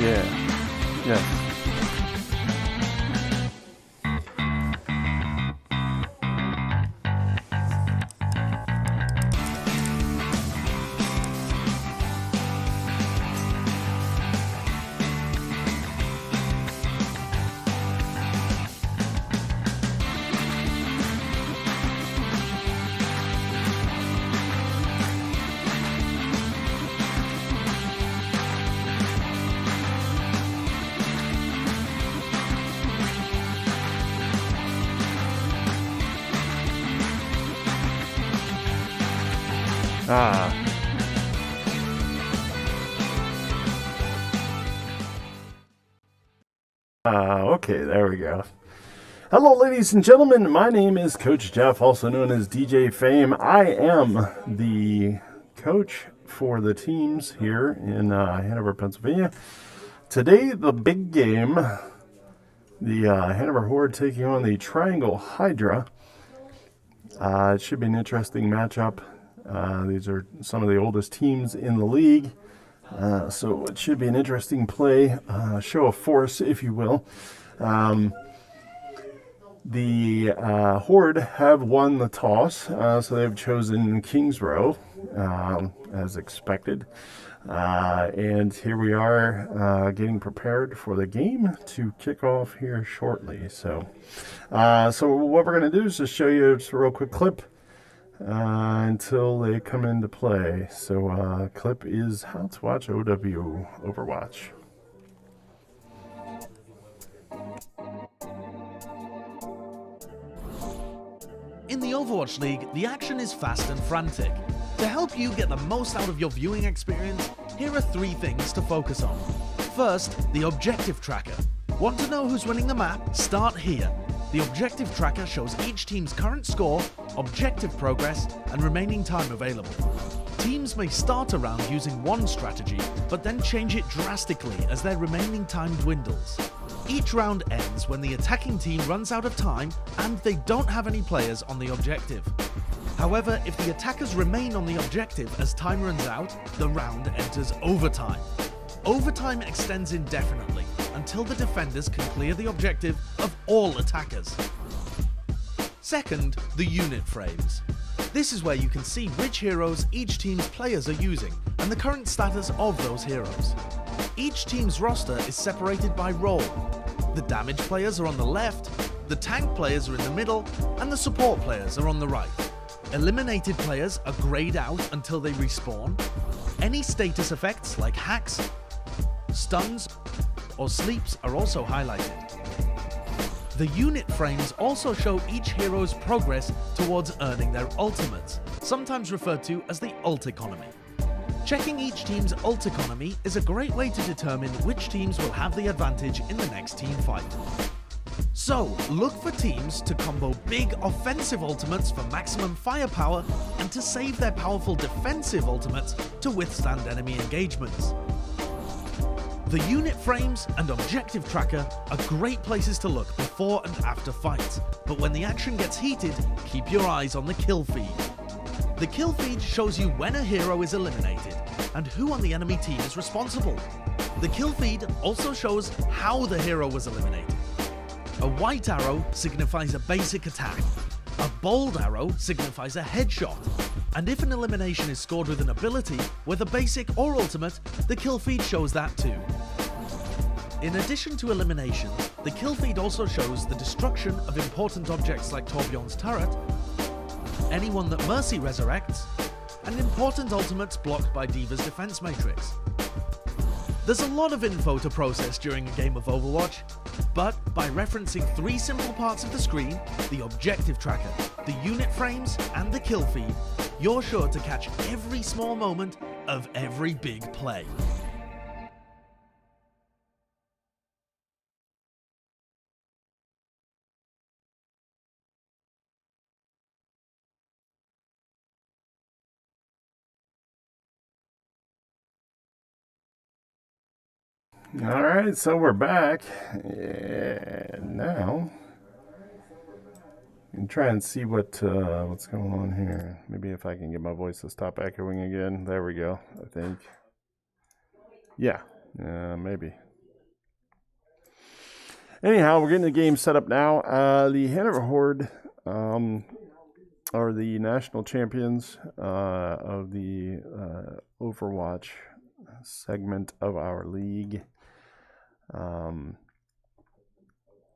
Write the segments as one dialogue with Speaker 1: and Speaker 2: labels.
Speaker 1: Yeah. Yeah. Okay, there we go. Hello, ladies and gentlemen. My name is Coach Jeff, also known as DJ Fame. I am the coach for the teams here in Hanover, Pennsylvania. Today, the big game, the Hanover Horde taking on the Triangle Hydra. It should be an interesting matchup. These are some of the oldest teams in the league. So it should be an interesting play, show of force, if you will. The Horde have won the toss, so they've chosen King's Row, as expected. And here we are getting prepared for the game to kick off here shortly. So what we're going to do is just show you just a real quick clip until they come into play. So clip is how to watch OW Overwatch.
Speaker 2: In the Overwatch League, the action is fast and frantic. To help you get the most out of your viewing experience, here are 3 things to focus on. First, the objective tracker. Want to know who's winning the map? Start here. The objective tracker shows each team's current score, objective progress, and remaining time available. Teams may start a round using one strategy, but then change it drastically as their remaining time dwindles. Each round ends when the attacking team runs out of time and they don't have any players on the objective. However, if the attackers remain on the objective as time runs out, the round enters overtime. Overtime extends indefinitely until the defenders can clear the objective of all attackers. Second, the unit frames. This is where you can see which heroes each team's players are using and the current status of those heroes. Each team's roster is separated by role. The damage players are on the left, the tank players are in the middle, and the support players are on the right. Eliminated players are grayed out until they respawn. Any status effects like hacks, stuns, or sleeps are also highlighted. The unit frames also show each hero's progress towards earning their ultimates, sometimes referred to as the ult economy. Checking each team's ult economy is a great way to determine which teams will have the advantage in the next team fight. So, look for teams to combo big offensive ultimates for maximum firepower and to save their powerful defensive ultimates to withstand enemy engagements. The unit frames and objective tracker are great places to look before and after fights, but when the action gets heated, keep your eyes on the kill feed. The kill feed shows you when a hero is eliminated and who on the enemy team is responsible. The kill feed also shows how the hero was eliminated. A white arrow signifies a basic attack. A bold arrow signifies a headshot. And if an elimination is scored with an ability, whether basic or ultimate, the kill feed shows that too. In addition to eliminations, the kill feed also shows the destruction of important objects like Torbjorn's turret, anyone that Mercy resurrects, and important ultimates blocked by D.Va's defense matrix. There's a lot of info to process during a game of Overwatch, but by referencing 3 simple parts of the screen, the objective tracker, the unit frames, and the kill feed, you're sure to catch every small moment of every big play.
Speaker 1: All right, so we're back, and now we can try and see what's going on here. Maybe if I can get my voice to stop echoing again. There we go, I think. Yeah, maybe. Anyhow, we're getting the game set up now. The Hanover Horde are the national champions of the Overwatch segment of our league.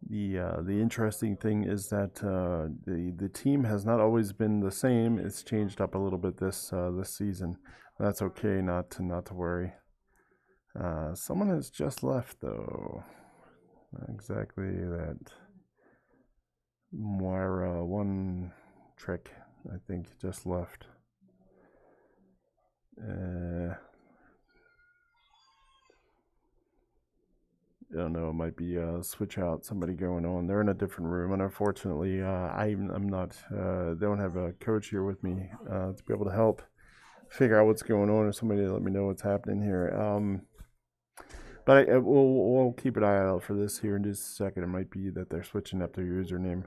Speaker 1: The interesting thing is that the team has not always been the same. It's changed up a little bit this season. That's okay, not to worry. Someone has just left though. Not exactly that. Moira one trick, I think, just left. I don't know, it might be switch out, somebody going on. They're in a different room, and unfortunately, I'm not, don't have a coach here with me to be able to help figure out what's going on, or somebody to let me know what's happening here. But we'll keep an eye out for this here in just a second. It might be that they're switching up their username.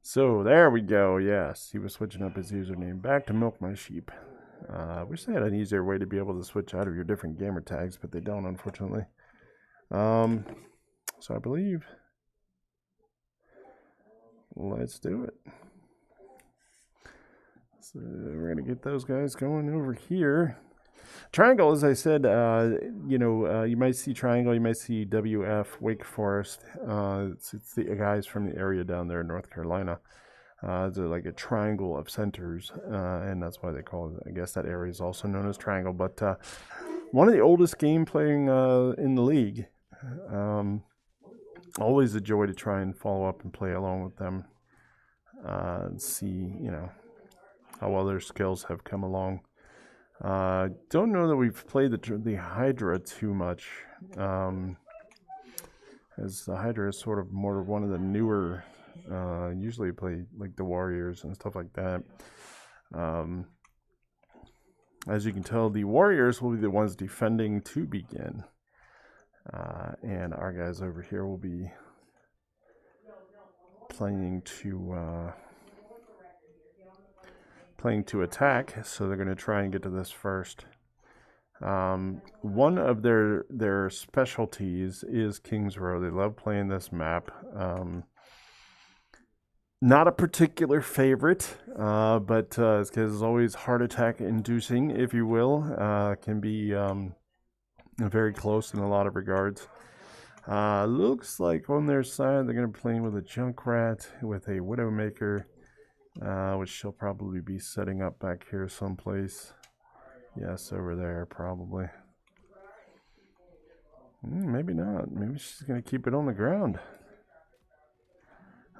Speaker 1: So there we go. Yes, he was switching up his username. Back to Milk My Sheep. I wish they had an easier way to be able to switch out of your different gamer tags, but they don't, unfortunately. So I believe, let's do it. So we're gonna get those guys going over here. Triangle, as I said, you might see Triangle, you might see WF, Wake Forest. It's the guys from the area down there in North Carolina. It's like a triangle of centers, and that's why they call it, I guess that area is also known as Triangle. But one of the oldest game playing in the league. Always a joy to try and follow up and play along with them. And see, how well their skills have come along. Don't know that we've played the Hydra too much, as the Hydra is sort of more one of the newer. Usually play like the Warriors and stuff like that. As you can tell, the Warriors will be the ones defending to begin, and our guys over here will be playing to attack, so they're going to try and get to this first. One of their specialties is Kings Row. They love playing this map. Not a particular favorite, but it's because it's always heart attack inducing, if you will. Can be very close in a lot of regards. Looks like on their side they're going to be playing with a Junkrat, with a Widowmaker, which she'll probably be setting up back here someplace. Yes, over there, probably. Maybe not. Maybe she's going to keep it on the ground.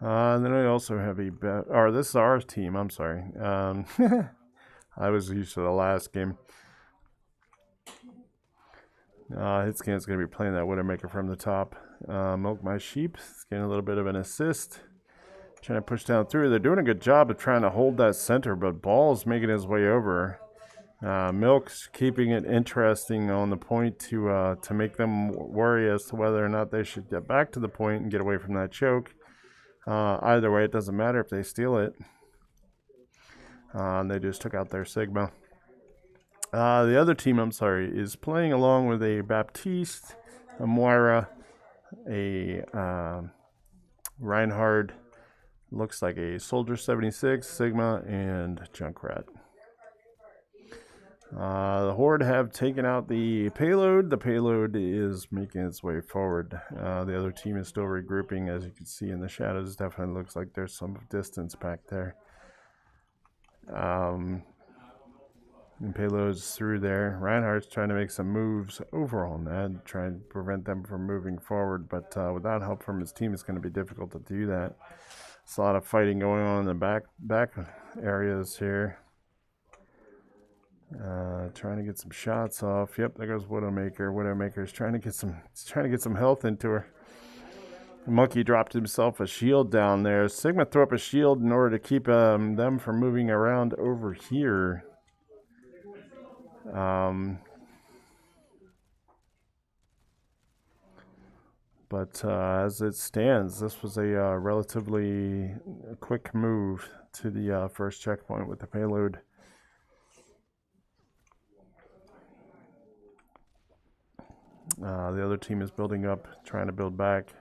Speaker 1: And then I also have this is our team, I'm sorry. I was used to the last game. Hitscan's going to be playing that Widowmaker from the top. Milk My Sheep is getting a little bit of an assist. Trying to push down through. They're doing a good job of trying to hold that center, but Ball's making his way over. Milk's keeping it interesting on the point to make them worry as to whether or not they should get back to the point and get away from that choke. Either way, it doesn't matter if they steal it. They just took out their Sigma. The other team, is playing along with a Baptiste, a Moira, a Reinhard, looks like a Soldier 76, Sigma, and Junkrat. The Horde have taken out the payload. The payload is making its way forward. The other team is still regrouping. As you can see in the shadows, definitely looks like there's some distance back there. And payload's through there. Reinhardt's trying to make some moves over on that, trying to prevent them from moving forward, but without help from his team, it's going to be difficult to do that. There's a lot of fighting going on in the back areas here. Trying to get some shots off. Yep, there goes Widowmaker. Widowmaker's trying to get some health into her. The Monkey dropped himself a shield down there. Sigma threw up a shield in order to keep them from moving around over here. But as it stands, this was a relatively quick move to the first checkpoint with the payload. The other team is building up, trying to build back.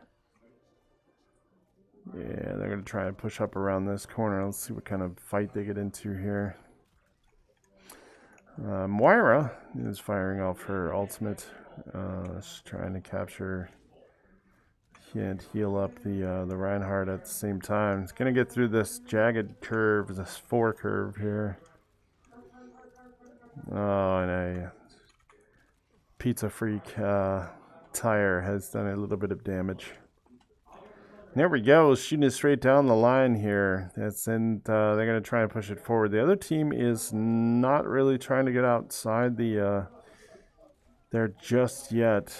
Speaker 1: Yeah, they're going to try and push up around this corner. Let's see what kind of fight they get into here. Moira is firing off her ultimate. She's trying to capture and heal up the Reinhardt at the same time. It's going to get through this jagged curve, this 4 curve here. Oh, and a Pizza Freak tire has done a little bit of damage. There we go, shooting it straight down the line here. And they're going to try and push it forward. The other team is not really trying to get outside there just yet.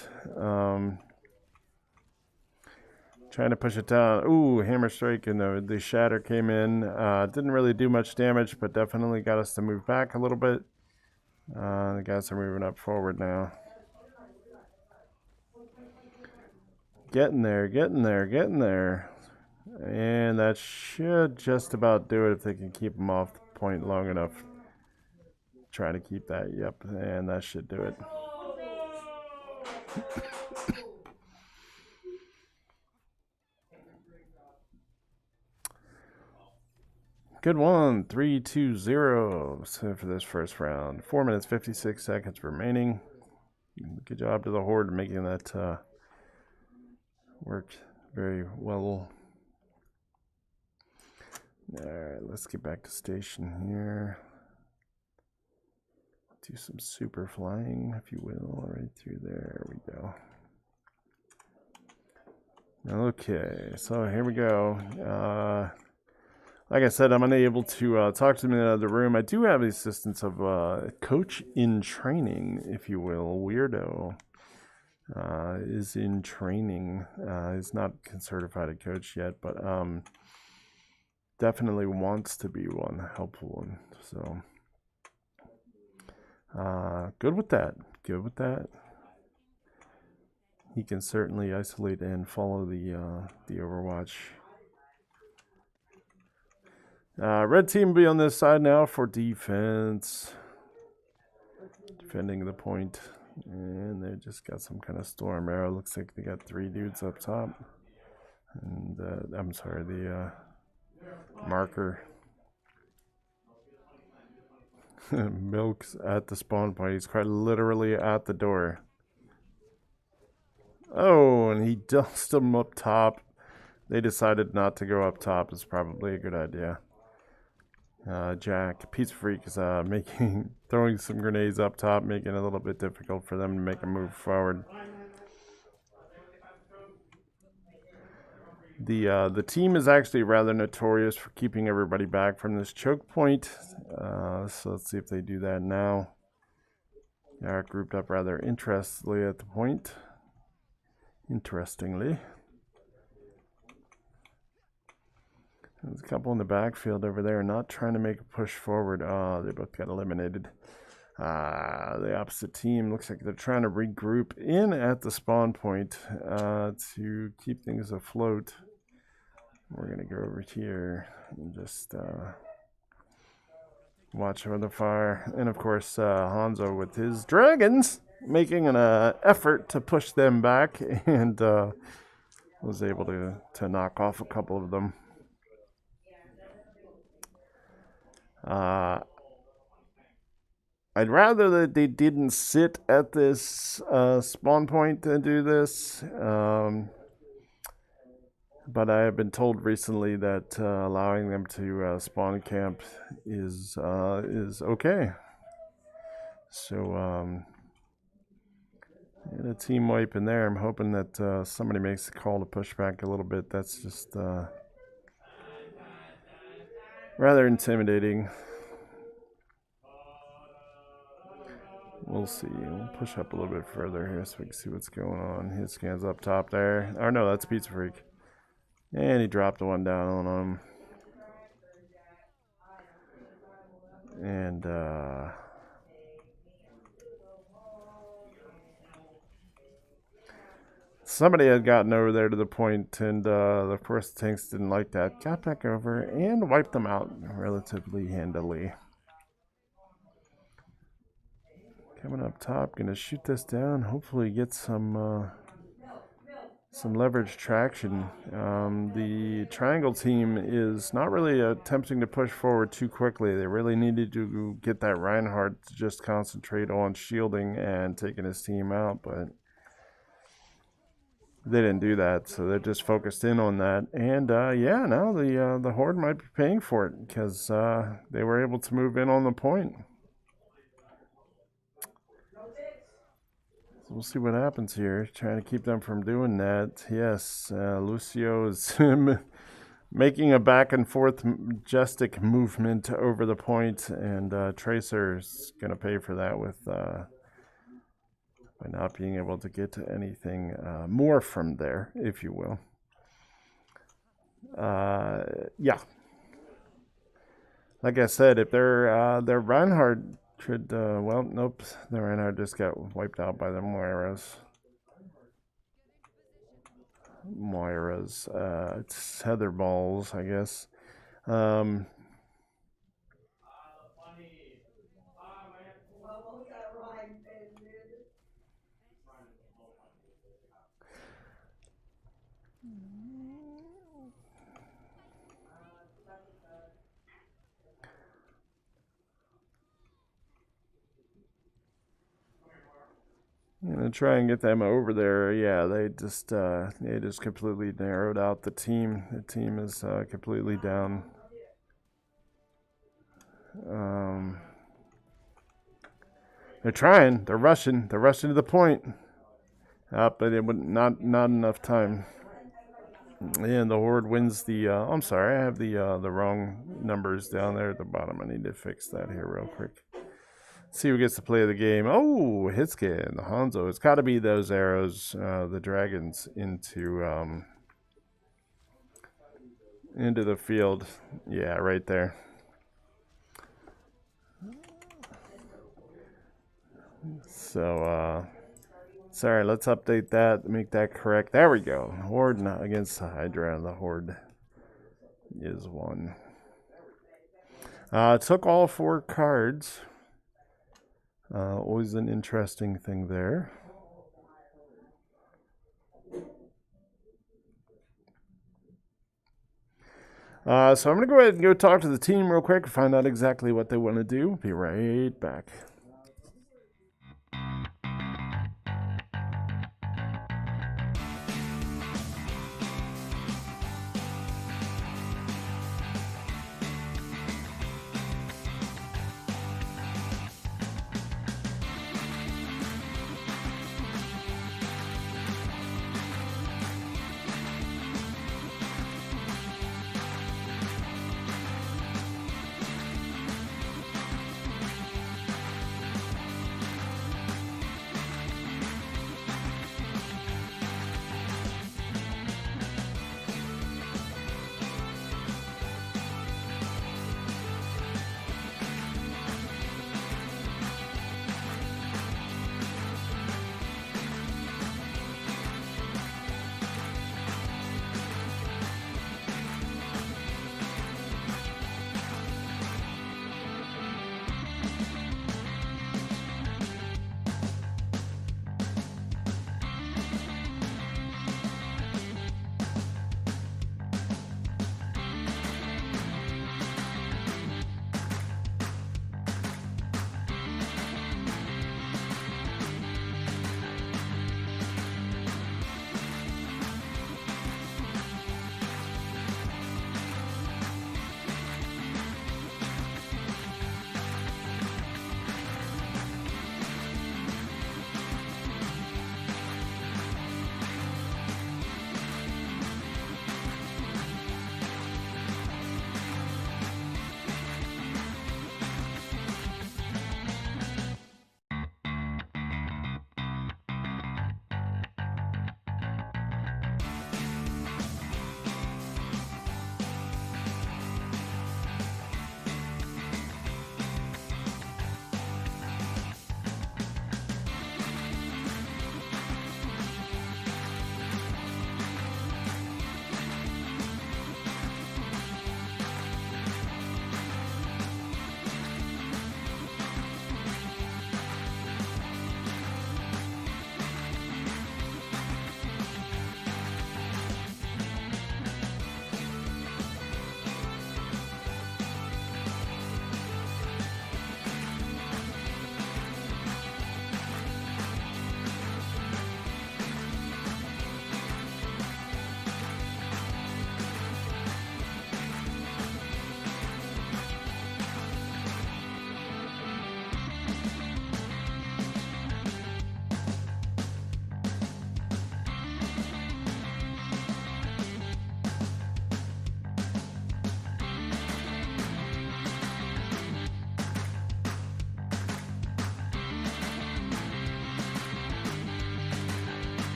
Speaker 1: Trying to push it down. Ooh, hammer strike, and the shatter came in. Didn't really do much damage, but definitely got us to move back a little bit. The guys are moving up forward now. Getting there, getting there, getting there. And that should just about do it if they can keep them off the point long enough. Try to keep that, yep, and that should do it. Good one, 3-2-0 so for this first round. 4 minutes, 56 seconds remaining. Good job to the Horde making that work very well. Alright, let's get back to station here. Do some super flying, if you will, right through there. We go. Okay, so here we go. Like I said, I'm unable to talk to them in the other room. I do have the assistance of a coach in training, if you will. Weirdo is in training. He's not certified a coach yet, but definitely wants to be one, helpful one. So good with that. Good with that. He can certainly isolate and follow the Overwatch. Red team will be on this side now for defense. Defending the point. And they just got some kind of storm arrow. Looks like they got 3 dudes up top. And I'm sorry, the marker. Milk's at the spawn point. He's quite literally at the door. Oh, and he dusted them up top. They decided not to go up top. It's probably a good idea. Jack, Pizza Freak is throwing some grenades up top, making it a little bit difficult for them to make a move forward. The team is actually rather notorious for keeping everybody back from this choke point. So let's see if they do that now. They are grouped up rather interestingly at the point. Interestingly. There's a couple in the backfield over there not trying to make a push forward. Oh, they both got eliminated. The opposite team looks like they're trying to regroup in at the spawn point to keep things afloat. We're going to go over here and just watch over the fire. And of course, Hanzo with his dragons making an effort to push them back and was able to knock off a couple of them. I'd rather that they didn't sit at this spawn point and do this. But I have been told recently that allowing them to spawn camp is okay. So a team wipe in there. I'm hoping that somebody makes a call to push back a little bit. That's just rather intimidating. We'll see. We'll push up a little bit further here so we can see what's going on. His scan's up top there. Oh no, that's Pizza Freak. And he dropped the one down on him. And somebody had gotten over there to the point, and of course the tanks didn't like that. Got back over and wiped them out relatively handily. Coming up top, gonna shoot this down. Hopefully get some leverage traction. The triangle team is not really attempting to push forward too quickly. They really needed to get that Reinhardt to just concentrate on shielding and taking his team out, but they didn't do that, so they're just focused in on that. And yeah, now the Horde might be paying for it because they were able to move in on the point. So we'll see what happens here. Trying to keep them from doing that. Yes, Lucio is making a back and forth majestic movement over the point, and Tracer's going to pay for that with by not being able to get to anything more from there, if you will. Yeah. Like I said, if their Reinhardt should, well, nope, the Reinhardt just got wiped out by the Moiras. It's Heather Balls, I guess. I'm gonna try and get them over there. Yeah, they just completely narrowed out the team. The team is completely down. They're trying. They're rushing. They're rushing to the point. But it would not enough time. And the Horde wins the. I'm sorry, I have the wrong numbers down there at the bottom. I need to fix that here real quick. See who gets to play the game. Oh, Hitscan, the Hanzo. It's got to be those arrows, the dragons, into the field. Yeah, right there. So, sorry, let's update that, make that correct. There we go. Horde against the Hydra. The Horde is one. Took all 4 cards. Always an interesting thing there. So I'm going to go ahead and go talk to the team real quick and find out exactly what they want to do. Be right back.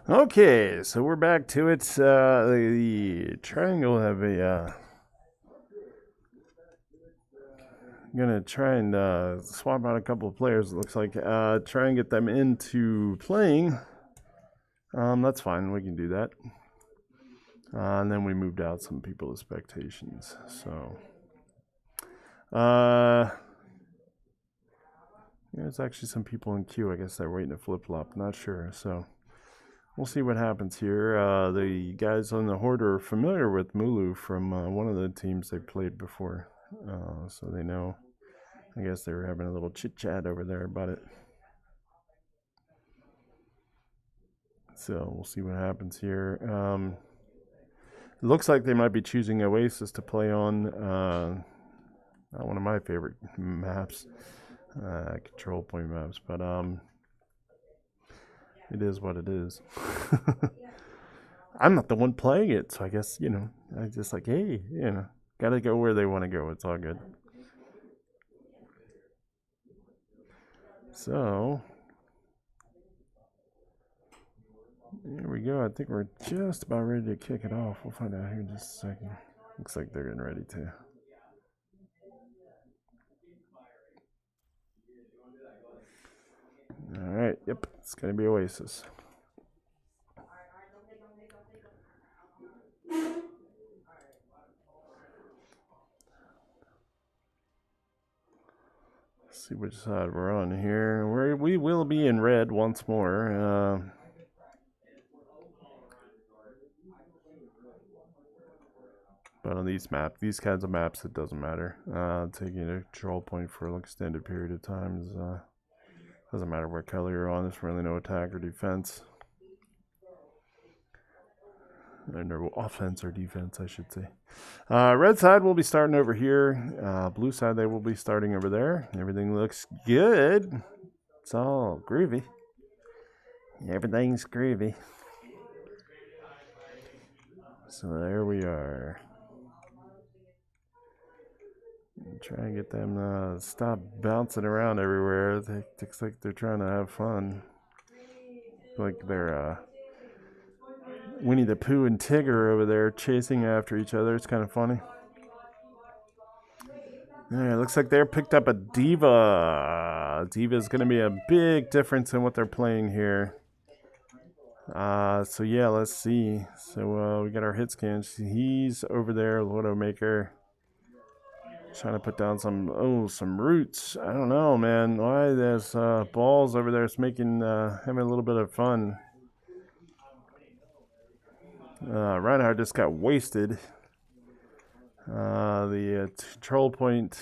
Speaker 1: Okay, so we're back to it. The triangle have a. I'm gonna try and swap out a couple of players. It looks like try and get them into playing. That's fine. We can do that. And then we moved out some people to spectations. So, there's actually some people in queue. I guess they're waiting to flip flop. Not sure. So. We'll see what happens here. The guys on the Horde are familiar with Mulu from one of the teams they played before. So they know. I guess they were having a little chit-chat over there about it. So we'll see what happens here. It looks like they might be choosing Oasis to play on. One of my favorite maps. Control point maps. But it is what it is. I'm not the one playing it, so I guess, I just like, hey, gotta go where they want to go. It's all good. So, here we go. I think we're just about ready to kick it off. We'll find out here in just a second. Looks like they're getting ready to. All right, yep, it's gonna be Oasis. Let's see which side we're on here. We will be in red once more. But on these kinds of maps, it doesn't matter. Taking a control point for an extended period of time is doesn't matter what color you're on. There's really no attack or defense. No offense or defense, I should say. Red side will be starting over here. Blue side, they will be starting over there. Everything looks good. It's all groovy. Everything's groovy. So there we are. Try and get them to stop bouncing around everywhere. It looks like they're trying to have fun. Like they're Winnie the Pooh and Tigger over there chasing after each other. It's kind of funny. Yeah, it looks like they're picked up a Diva. Diva is going to be a big difference in what they're playing here. So yeah, let's see. So we got our hit scan. He's over there, Widowmaker. Trying to put down some roots. I don't know, man. Why there's balls over there? It's making having a little bit of fun. Reinhardt just got wasted. The control point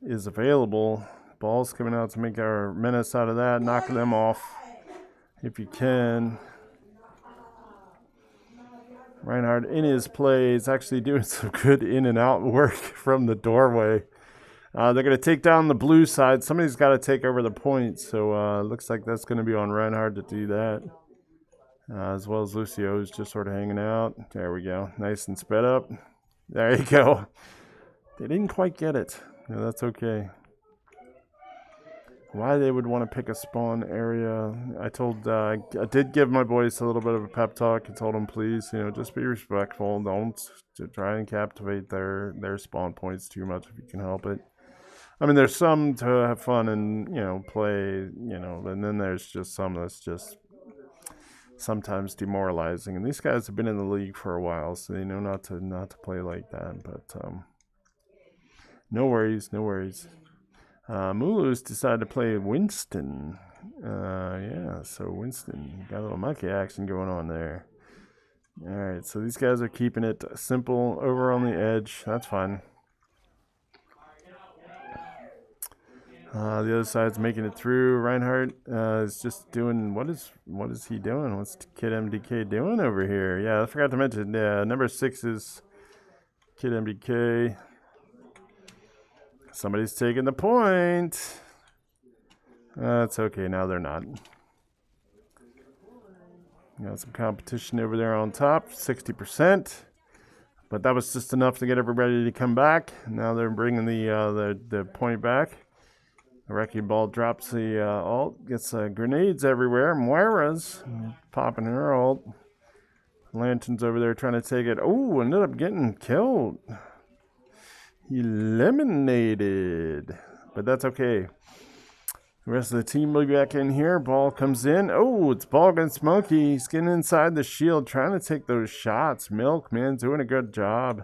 Speaker 1: is available. Balls coming out to make our menace out of that. Knock them off if you can. Reinhardt in his play is actually doing some good in and out work from the doorway. They're going to take down the blue side. Somebody's got to take over the point. So looks like that's going to be on Reinhardt to do that. As well as Lucio, who's just sort of hanging out. There we go. Nice and sped up. There you go. They didn't quite get it. No, that's okay. Why they would want to pick a spawn area. I did give my boys a little bit of a pep talk. I told them, please, just be respectful. Don't try and captivate their spawn points too much if you can help it. I mean, there's some to have fun and, play, and then there's just some that's just sometimes demoralizing. And these guys have been in the league for a while, so they know not to play like that. But no worries. Mulu's decided to play Winston. Yeah, so Winston got a little monkey action going on there. All right, so these guys are keeping it simple over on the edge. That's fine. The other side's making it through. Reinhardt is just doing what is he doing? What's Kid MDK doing over here? Yeah, I forgot to mention. Number 6 is Kid MDK. Somebody's taking the point. That's okay. Now they're not. Got some competition over there on top, 60%. But that was just enough to get everybody to come back. Now they're bringing the point back. The wrecking ball drops the ult, gets grenades everywhere. Moira's popping her ult. Lantern's over there trying to take it. Oh, ended up getting killed. Eliminated. But that's okay. The rest of the team will be back in here. Ball comes in. Oh, it's Ball against Monkey. He's getting inside the shield, trying to take those shots. Milk, man, doing a good job.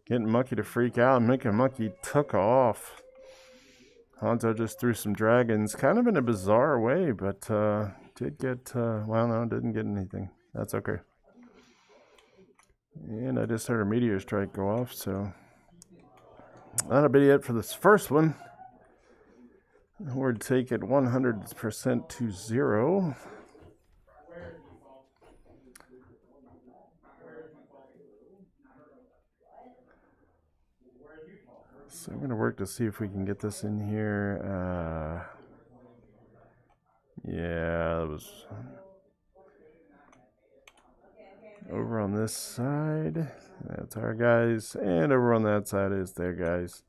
Speaker 1: Getting Monkey to freak out and making Monkey took off. Hanzo just threw some dragons, kind of in a bizarre way, but did get, well, no, didn't get anything. That's okay. And I just heard a meteor strike go off, so that'll be it for this first one. Horde take it 100% to 0. So I'm going to work to see if we can get this in here. Yeah, it was over on this side. That's our guys. And over on that side is their guys.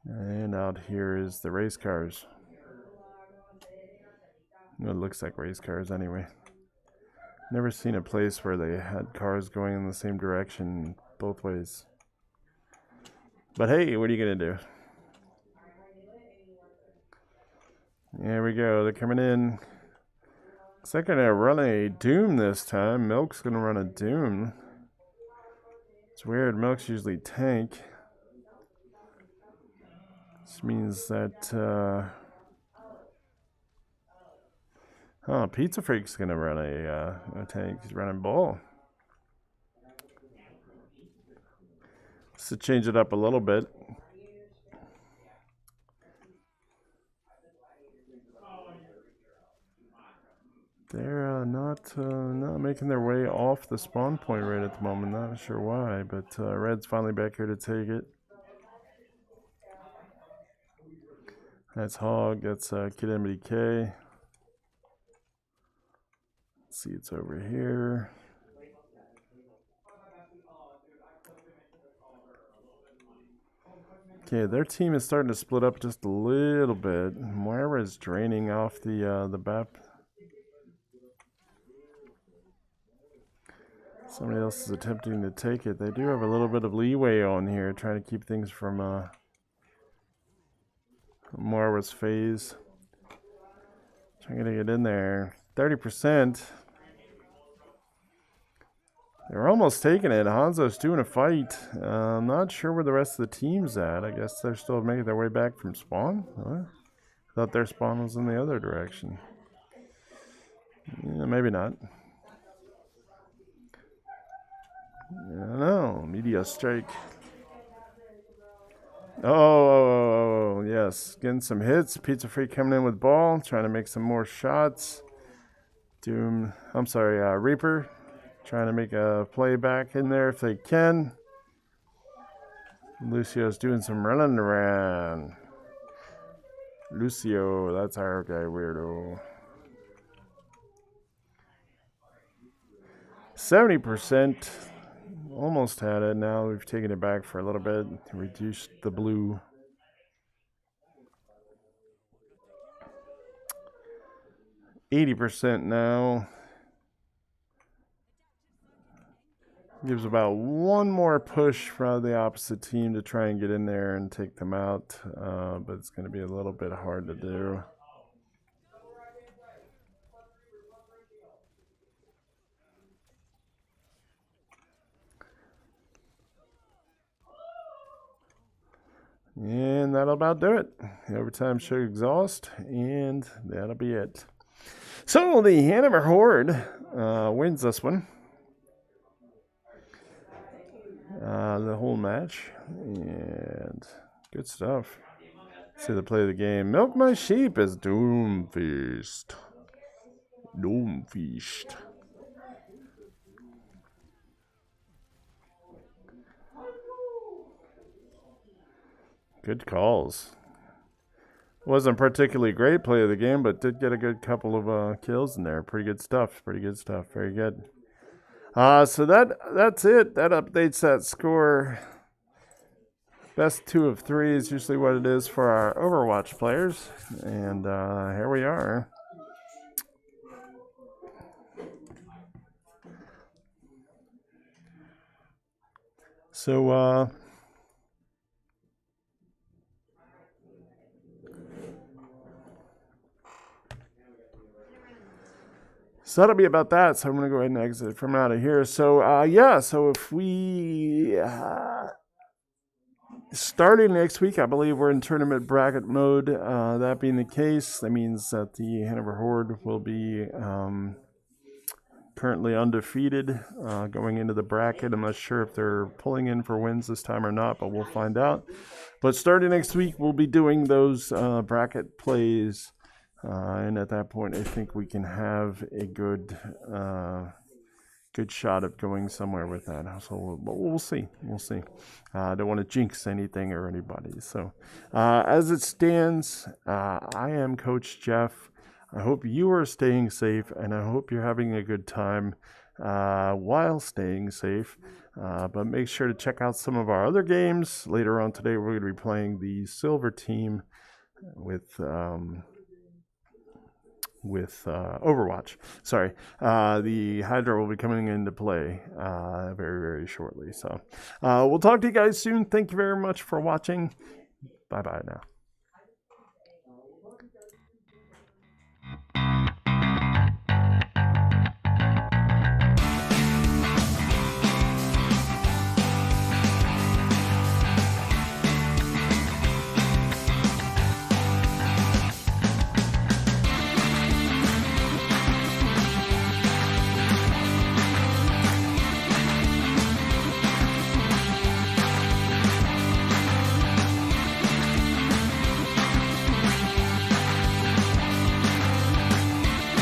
Speaker 1: And out here is the race cars. It looks like race cars anyway. Never seen a place where they had cars going in the same direction both ways. But hey, what are you going to do? There we go. They're coming in. Looks like they're going to run a Doom this time. Milk's going to run a Doom. It's weird. Milk's usually tank. This means that... Pizza Freak's going to run a tank. He's running Ball. Just to change it up a little bit. They're not making their way off the spawn point right at the moment. Not sure why, but Red's finally back here to take it. That's Hog. That's Kid MDK. Let's see, it's over here. Okay, their team is starting to split up just a little bit. Moira is draining off the BAP. Somebody else is attempting to take it. They do have a little bit of leeway on here, trying to keep things from Moira's phase. Trying to get in there. 30%. They're almost taking it. Hanzo's doing a fight. I'm not sure where the rest of the team's at. I guess they're still making their way back from spawn. Huh? I thought their spawn was in the other direction. Yeah, maybe not. I don't know. Media strike. Oh, yes. Getting some hits. Pizza Freak coming in with Ball. Trying to make some more shots. Doom. I'm sorry, Reaper. Trying to make a play back in there if they can. Lucio's doing some running around. Lucio, that's our guy, weirdo. 70%. Almost had it. Now we've taken it back for a little bit. Reduced the blue. %80 now. Gives about one more push for the opposite team to try and get in there and take them out, but it's going to be a little bit hard to do. And that'll about do it. Overtime should exhaust, and that'll be it. So the Hanover Horde wins this one. The whole match, and good stuff. See the play of the game. Milk my sheep is Doomfist. Doomfist. Good calls. Wasn't particularly great play of the game, but did get a good couple of kills in there. Pretty good stuff. Pretty good stuff. Very good. So that's it. That updates that score Best 2 of 3 is usually what it is for our Overwatch players. And here we are. So, so that'll be about that. So I'm going to go ahead and exit from out of here. So, yeah, so if we... starting next week, I believe we're in tournament bracket mode. That being the case, that means that the Hanover Horde will be currently undefeated going into the bracket. I'm not sure if they're pulling in for wins this time or not, but we'll find out. But starting next week, we'll be doing those bracket plays. And at that point, I think we can have a good shot at going somewhere with that. So we'll see. We'll see. I don't want to jinx anything or anybody. So as it stands, I am Coach Jeff. I hope you are staying safe, and I hope you're having a good time while staying safe. But make sure to check out some of our other games. Later on today, we're going to be playing the Silver team with Overwatch. Sorry. The Hydra will be coming into play very, very shortly. So we'll talk to you guys soon. Thank you very much for watching. Bye-bye now.